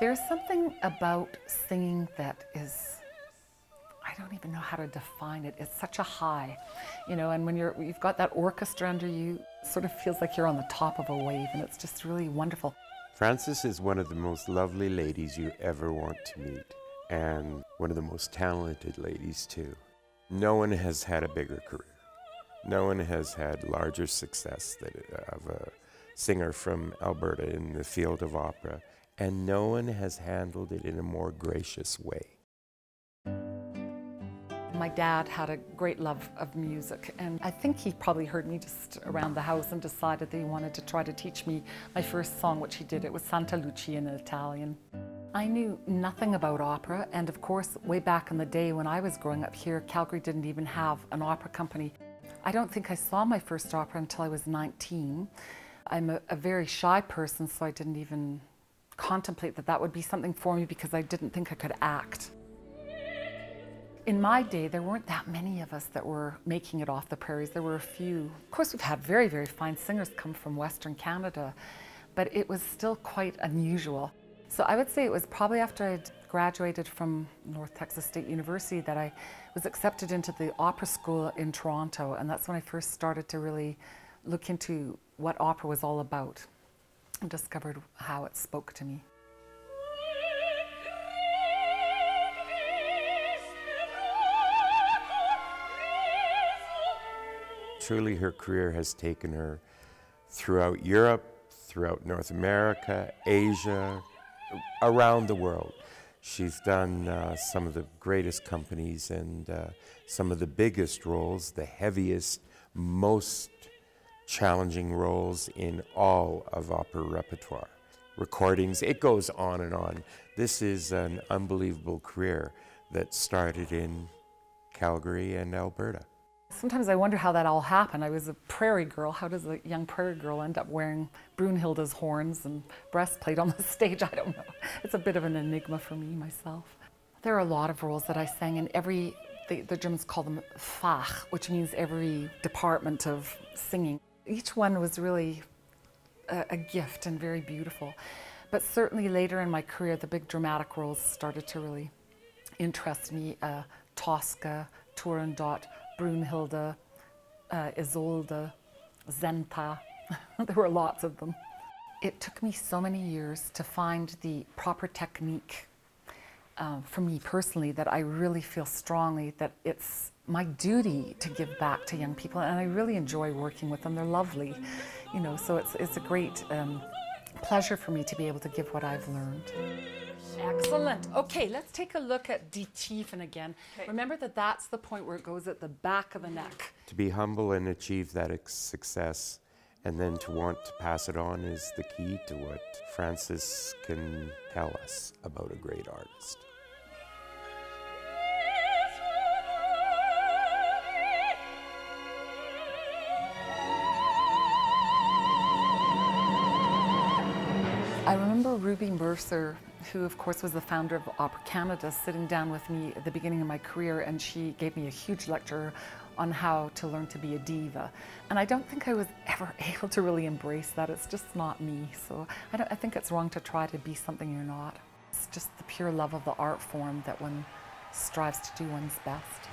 There's something about singing that is, I don't even know how to define it. It's such a high, you know, and when you've got that orchestra under you, it sort of feels like you're on the top of a wave, and it's just really wonderful. Frances is one of the most lovely ladies you ever want to meet, and one of the most talented ladies too. No one has had a bigger career. No one has had larger success of a singer from Alberta in the field of opera, and no one has handled it in a more gracious way. My dad had a great love of music, and I think he probably heard me just around the house and decided that he wanted to try to teach me my first song, which he did. It was Santa Lucia in Italian. I knew nothing about opera, and of course, way back in the day when I was growing up here, Calgary didn't even have an opera company. I don't think I saw my first opera until I was 19. I'm a very shy person, so I didn't even contemplate that that would be something for me because I didn't think I could act. In my day, there weren't that many of us that were making it off the prairies. There were a few. Of course, we've had very, very fine singers come from Western Canada, but it was still quite unusual. So I would say it was probably after I'd graduated from North Texas State University that I was accepted into the opera school in Toronto, and that's when I first started to really look into what opera was all about and discovered how it spoke to me. Truly, her career has taken her throughout Europe, throughout North America, Asia, around the world. She's done some of the greatest companies and some of the biggest roles, the heaviest, most challenging roles in all of opera repertoire. Recordings, it goes on and on. This is an unbelievable career that started in Calgary and Alberta. Sometimes I wonder how that all happened. I was a prairie girl. How does a young prairie girl end up wearing Brunhilde's horns and breastplate on the stage? I don't know. It's a bit of an enigma for me myself. There are a lot of roles that I sang in the Germans call them Fach, which means every department of singing. Each one was really a gift and very beautiful. But certainly later in my career, the big dramatic roles started to really interest me. Tosca, Turandot, Brunhilde, Isolde, Zenta. There were lots of them. It took me so many years to find the proper technique for me personally that I really feel strongly that it's my duty to give back to young people, and I really enjoy working with them. They're lovely, you know, so it's a great pleasure for me to be able to give what I've learned. Excellent. Okay, let's take a look at Die Tiefen again. Okay. Remember that that's the point where it goes at the back of the neck. To be humble and achieve that success, and then to want to pass it on, is the key to what Frances can tell us about a great artist. I remember Ruby Mercer, who of course was the founder of Opera Canada, sitting down with me at the beginning of my career, and she gave me a huge lecture on how to learn to be a diva. And I don't think I was ever able to really embrace that. It's just not me. So I think it's wrong to try to be something you're not. It's just the pure love of the art form that one strives to do one's best.